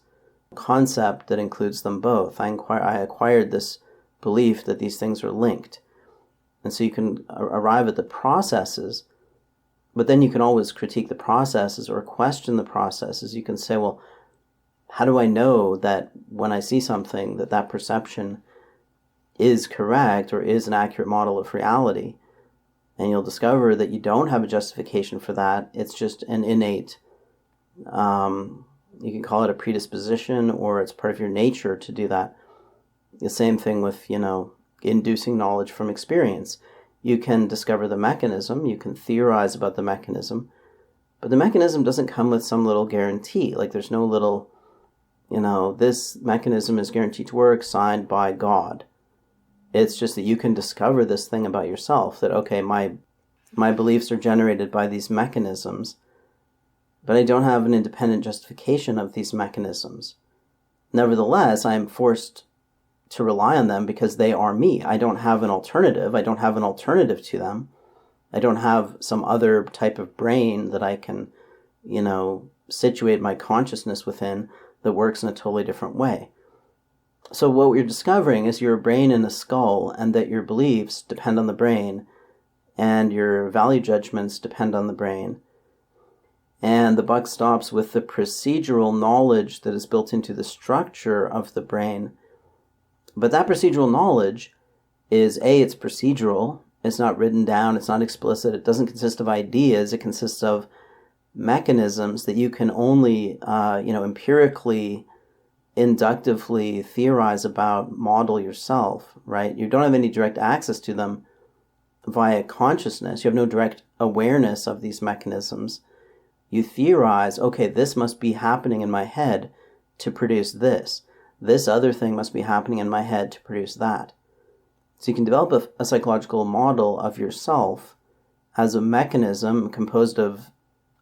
S1: concept that includes them both. I acquired this belief that these things are linked. And so you can arrive at the processes, but then you can always critique the processes or question the processes. You can say, well, how do I know that when I see something that perception is correct or is an accurate model of reality? And you'll discover that you don't have a justification for that. It's just an innate, you can call it a predisposition, or it's part of your nature to do that. The same thing with, inducing knowledge from experience. You can discover the mechanism, you can theorize about the mechanism, but the mechanism doesn't come with some little guarantee. Like there's no little, this mechanism is guaranteed to work, signed by God. It's just that you can discover this thing about yourself, that, okay, my beliefs are generated by these mechanisms, but I don't have an independent justification of these mechanisms. Nevertheless, I am forced to rely on them because they are me. I don't have an alternative. I don't have an alternative to them. I don't have some other type of brain that I can, situate my consciousness within that works in a totally different way. So what you're discovering is you're a brain in a skull, and that your beliefs depend on the brain, and your value judgments depend on the brain. And the buck stops with the procedural knowledge that is built into the structure of the brain. But that procedural knowledge is, it's procedural, it's not written down, it's not explicit, it doesn't consist of ideas, it consists of mechanisms that you can only, empirically, inductively theorize about, model yourself, right? You don't have any direct access to them via consciousness. You have no direct awareness of these mechanisms. You theorize, okay, this must be happening in my head to produce this. This other thing must be happening in my head to produce that. So you can develop a psychological model of yourself as a mechanism composed of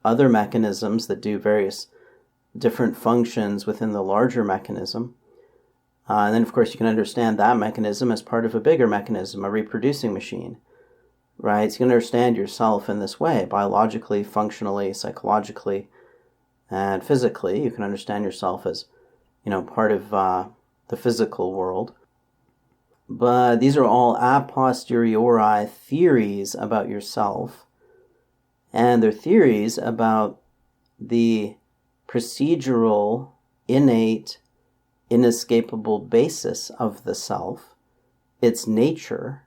S1: other mechanisms that do various different functions within the larger mechanism. And then, of course, you can understand that mechanism as part of a bigger mechanism, a reproducing machine, right? So you can understand yourself in this way, biologically, functionally, psychologically, and physically. You can understand yourself as part of the physical world. But these are all a posteriori theories about yourself, and they're theories about the procedural, innate, inescapable basis of the self, its nature.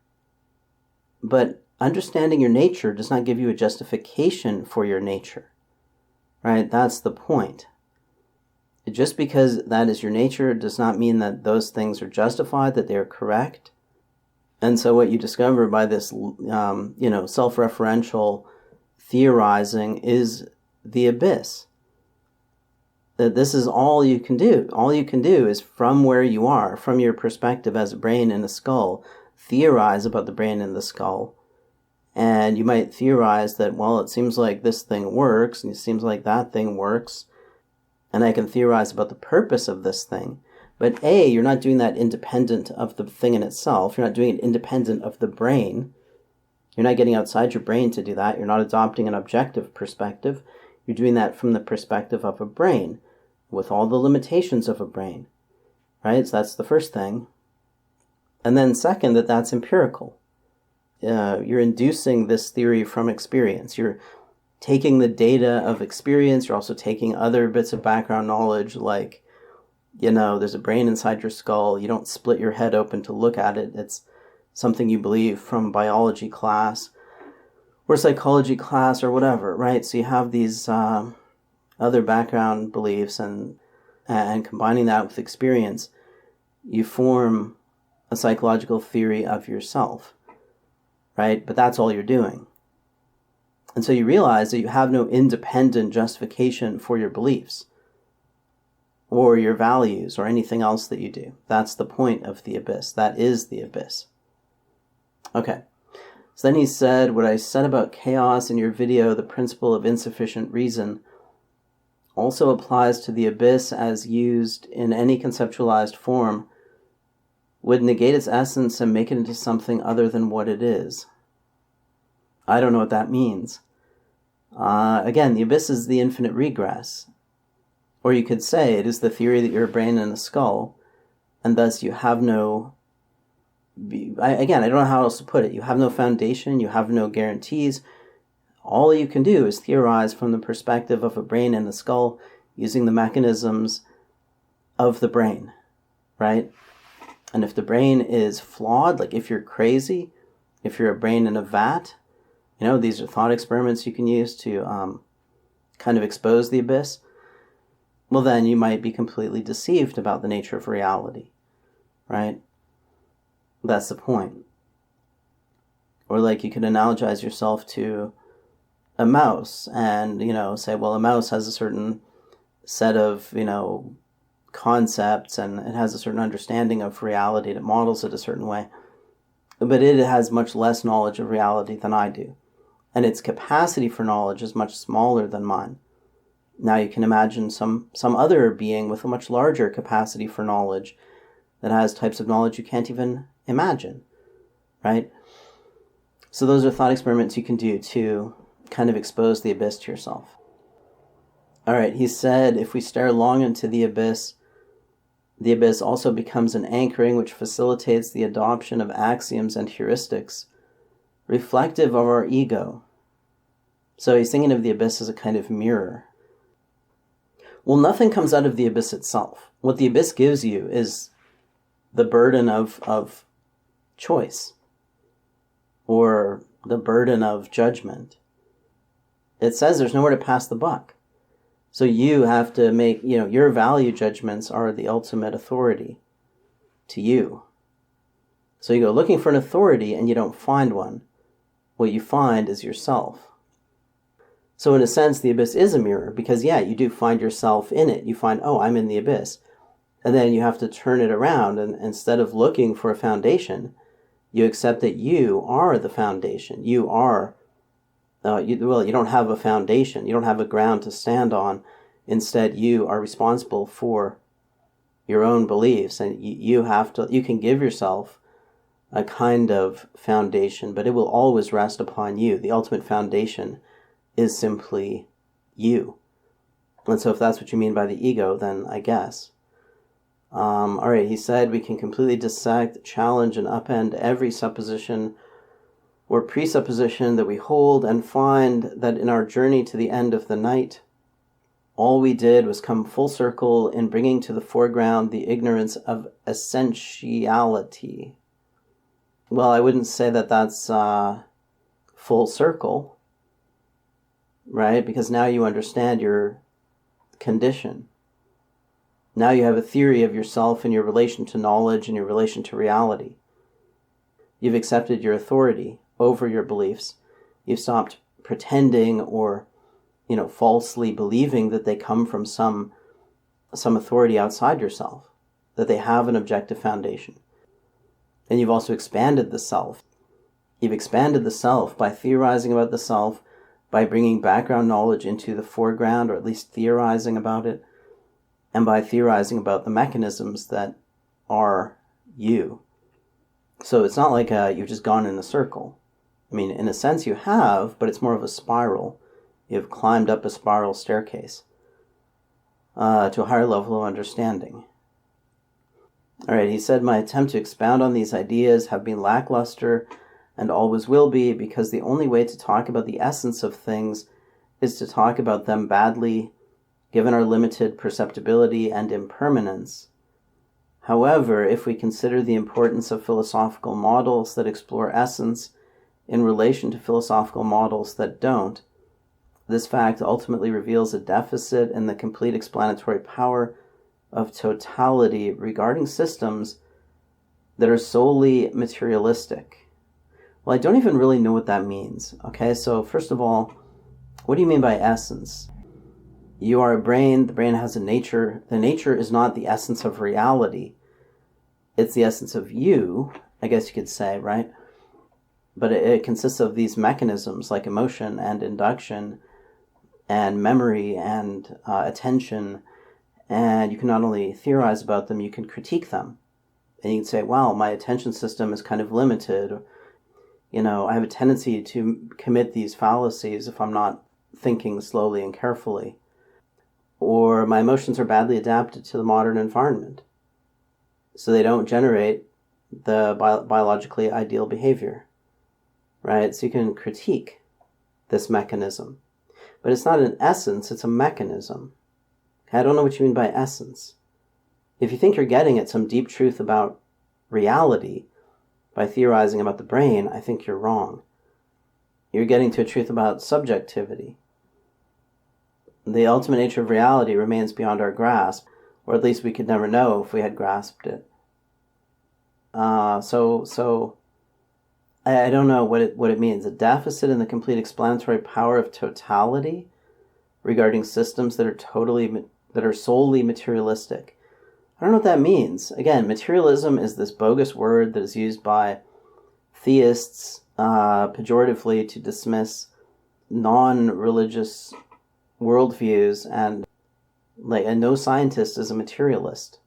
S1: But understanding your nature does not give you a justification for your nature, right? That's the point. Just because that is your nature does not mean that those things are justified, that they are correct. And so what you discover by this, self-referential theorizing is the abyss. That this is all you can do. All you can do is, from where you are, from your perspective as a brain in a skull, theorize about the brain in the skull, And you might theorize that, well, it seems like this thing works, and it seems like that thing works, and I can theorize about the purpose of this thing. But A, you're not doing that independent of the thing in itself. You're not doing it independent of the brain. You're not getting outside your brain to do that. You're not adopting an objective perspective. You're doing that from the perspective of a brain, with all the limitations of a brain, right? So that's the first thing. And then second, that's empirical. You're inducing this theory from experience. You're taking the data of experience. You're also taking other bits of background knowledge, like, there's a brain inside your skull. You don't split your head open to look at it. It's something you believe from biology class or psychology class or whatever, right? So you have these other background beliefs, and combining that with experience, you form a psychological theory of yourself, right? But that's all you're doing. And so you realize that you have no independent justification for your beliefs or your values or anything else that you do. That's the point of the abyss. That is the abyss. Okay. So then he said, what I said about chaos in your video, the principle of insufficient reason, also applies to the abyss as used in any conceptualized form, would negate its essence and make it into something other than what it is. I don't know what that means. Again, the abyss is the infinite regress. Or you could say it is the theory that you're a brain and a skull, and thus you have no... Again, I don't know how else to put it. You have no foundation, you have no guarantees. All you can do is theorize from the perspective of a brain and a skull using the mechanisms of the brain, right? And if the brain is flawed, like if you're crazy, if you're a brain in a vat, these are thought experiments you can use to kind of expose the abyss, well, then you might be completely deceived about the nature of reality, right? That's the point. Or like you could analogize yourself to a mouse and, say, well, a mouse has a certain set of, concepts, and it has a certain understanding of reality that models it a certain way. But it has much less knowledge of reality than I do. And its capacity for knowledge is much smaller than mine. Now you can imagine some other being with a much larger capacity for knowledge that has types of knowledge you can't even imagine, right? So those are thought experiments you can do to kind of expose the abyss to yourself. All right, he said, if we stare long into the abyss also becomes an anchoring which facilitates the adoption of axioms and heuristics, reflective of our ego. So he's thinking of the abyss as a kind of mirror. Well, nothing comes out of the abyss itself. What the abyss gives you is the burden of choice, or the burden of judgment. It says there's nowhere to pass the buck. So you have to make, your value judgments are the ultimate authority to you. So you go looking for an authority and you don't find one. What you find is yourself. So in a sense, the abyss is a mirror because, you do find yourself in it. You find, oh, I'm in the abyss. And then you have to turn it around, and instead of looking for a foundation, you accept that you are the foundation. You are, you don't have a foundation. You don't have a ground to stand on. Instead, you are responsible for your own beliefs, and you can give yourself a kind of foundation, but it will always rest upon you. The ultimate foundation is simply you. And so if that's what you mean by the ego, then I guess. All right, he said we can completely dissect, challenge, and upend every supposition or presupposition that we hold, and find that in our journey to the end of the night, all we did was come full circle in bringing to the foreground the ignorance of essentiality. Well, I wouldn't say that that's full circle, right? Because now you understand your condition. Now you have a theory of yourself and your relation to knowledge and your relation to reality. You've accepted your authority over your beliefs. You've stopped pretending or, falsely believing that they come from some authority outside yourself, that they have an objective foundation. And you've also expanded the self. You've expanded the self by theorizing about the self, by bringing background knowledge into the foreground, or at least theorizing about it, and by theorizing about the mechanisms that are you. So it's not like you've just gone in a circle. I mean, in a sense you have, but it's more of a spiral. You've climbed up a spiral staircase to a higher level of understanding. All right, he said, my attempt to expound on these ideas have been lackluster and always will be, because the only way to talk about the essence of things is to talk about them badly, given our limited perceptibility and impermanence. However, if we consider the importance of philosophical models that explore essence in relation to philosophical models that don't, this fact ultimately reveals a deficit in the complete explanatory power of totality regarding systems that are solely materialistic. Well, I don't even really know what that means. Okay, so first of all, what do you mean by essence? You are a brain, the brain has a nature. The nature is not the essence of reality. It's the essence of you, I guess you could say, right? But it consists of these mechanisms like emotion and induction and memory and attention. And you can not only theorize about them, you can critique them. And you can say, wow, my attention system is kind of limited. You know, I have a tendency to commit these fallacies if I'm not thinking slowly and carefully. Or my emotions are badly adapted to the modern environment, so they don't generate the biologically ideal behavior, right? So you can critique this mechanism. But it's not an essence, it's a mechanism. I don't know what you mean by essence. If you think you're getting at some deep truth about reality by theorizing about the brain, I think you're wrong. You're getting to a truth about subjectivity. The ultimate nature of reality remains beyond our grasp, or at least we could never know if we had grasped it. So I don't know what it means. A deficit in the complete explanatory power of totality regarding systems that are solely materialistic. I don't know what that means. Again, materialism is this bogus word that is used by theists pejoratively to dismiss non-religious worldviews, and no scientist is a materialist.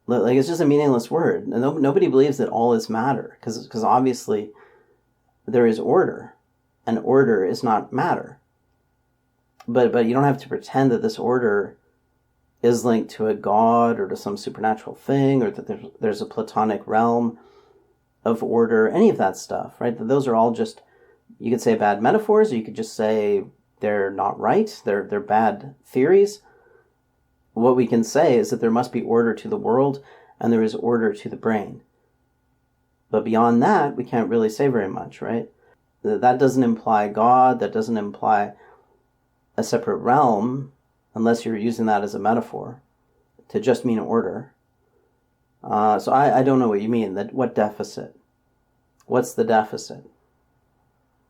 S1: Like, it's just a meaningless word. And nobody believes that all is matter, because obviously there is order, and order is not matter. But you don't have to pretend that this order is linked to a god or to some supernatural thing, or that there's a Platonic realm of order, any of that stuff, right? Those are all just, you could say, bad metaphors, or you could just say they're not right, they're bad theories. What we can say is that there must be order to the world, and there is order to the brain. But beyond that, we can't really say very much, right? That doesn't imply God, that doesn't imply a separate realm, unless you're using that as a metaphor to just mean order. So I don't know what you mean. What deficit? What's the deficit?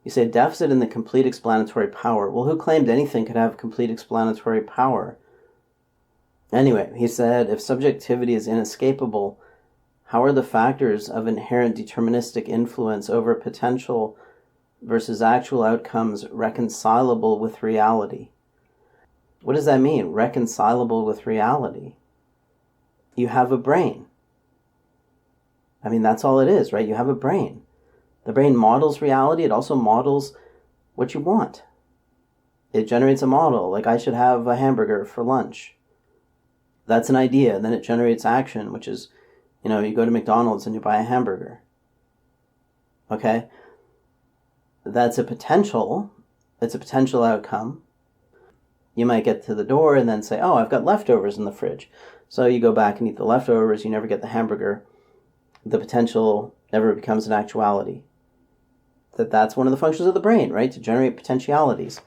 S1: You say deficit in the complete explanatory power. Well, who claimed anything could have complete explanatory power? Anyway, he said, if subjectivity is inescapable, how are the factors of inherent deterministic influence over potential versus actual outcomes reconcilable with reality? What does that mean, reconcilable with reality? You have a brain. I mean, that's all it is, right? You have a brain. The brain models reality. It also models what you want. It generates a model, like I should have a hamburger for lunch. That's an idea. And then it generates action, which is, you go to McDonald's and you buy a hamburger. Okay? That's a potential. It's a potential outcome. You might get to the door and then say, oh, I've got leftovers in the fridge. So you go back and eat the leftovers. You never get the hamburger. The potential never becomes an actuality. That's one of the functions of the brain, right? To generate potentialities.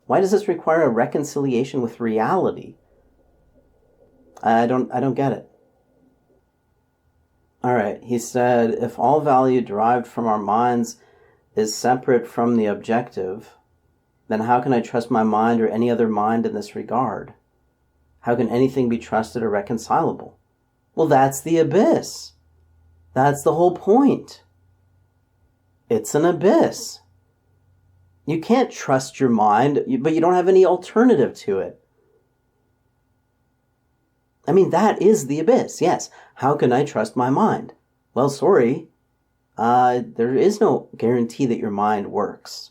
S1: Why does this require a reconciliation with reality? I don't get it. All right, he said, if all value derived from our minds is separate from the objective, then how can I trust my mind or any other mind in this regard? How can anything be trusted or reconcilable? Well, that's the abyss. That's the whole point. It's an abyss. You can't trust your mind, but you don't have any alternative to it. I mean, that is the abyss, yes. How can I trust my mind? Well, sorry. There is no guarantee that your mind works.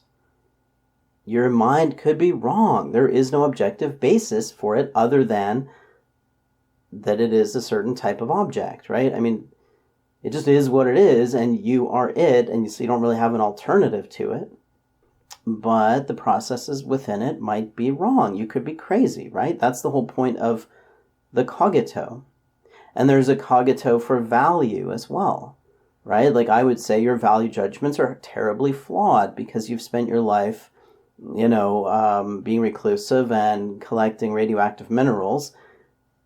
S1: Your mind could be wrong. There is no objective basis for it other than that it is a certain type of object, right? I mean, it just is what it is, and you are it, and so you don't really have an alternative to it. But the processes within it might be wrong. You could be crazy, right? That's the whole point of the cogito. And there's a cogito for value as well, right? Like I would say your value judgments are terribly flawed because you've spent your life, being reclusive and collecting radioactive minerals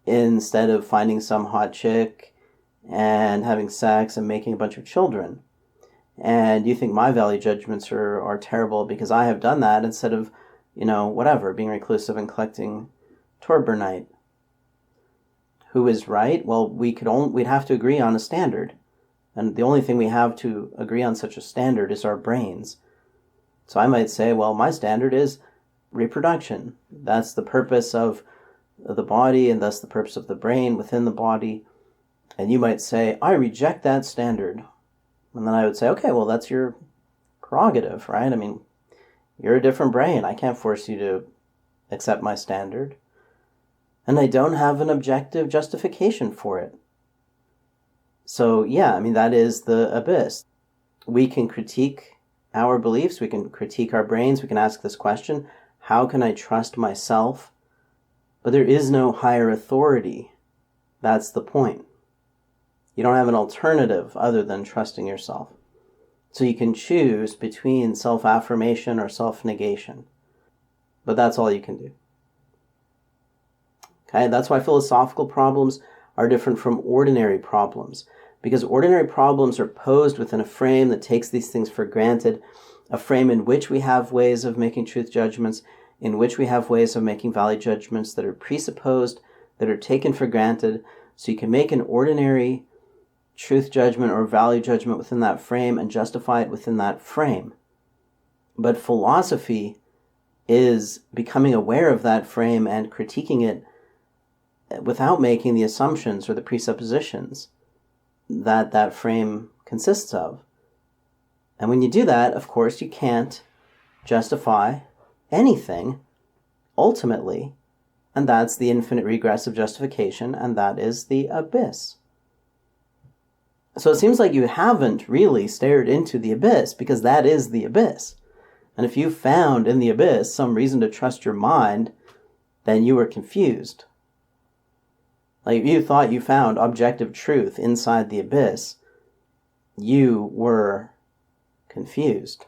S1: instead of finding some hot chick and having sex and making a bunch of children. And you think my value judgments are terrible because I have done that instead of, being reclusive and collecting torbernite. Who is right? Well, we'd have to agree on a standard. And the only thing we have to agree on such a standard is our brains. So I might say, well, my standard is reproduction. That's the purpose of the body, and thus the purpose of the brain within the body. And you might say, I reject that standard. And then I would say, okay, well, that's your prerogative, right? I mean, you're a different brain. I can't force you to accept my standard. And I don't have an objective justification for it. So, yeah, I mean, that is the abyss. We can critique our beliefs. We can critique our brains. We can ask this question, how can I trust myself? But there is no higher authority. That's the point. You don't have an alternative other than trusting yourself. So you can choose between self-affirmation or self-negation. But that's all you can do. Okay, that's why philosophical problems are different from ordinary problems. Because ordinary problems are posed within a frame that takes these things for granted, a frame in which we have ways of making truth judgments, in which we have ways of making value judgments that are presupposed, that are taken for granted. So you can make an ordinary truth judgment or value judgment within that frame and justify it within that frame. But philosophy is becoming aware of that frame and critiquing it without making the assumptions or the presuppositions that that frame consists of. And when you do that, of course, you can't justify anything ultimately, and that's the infinite regress of justification, and that is the abyss. So it seems like you haven't really stared into the abyss, because that is the abyss. And if you found in the abyss some reason to trust your mind, then you were confused. Like if you thought you found objective truth inside the abyss, you were confused.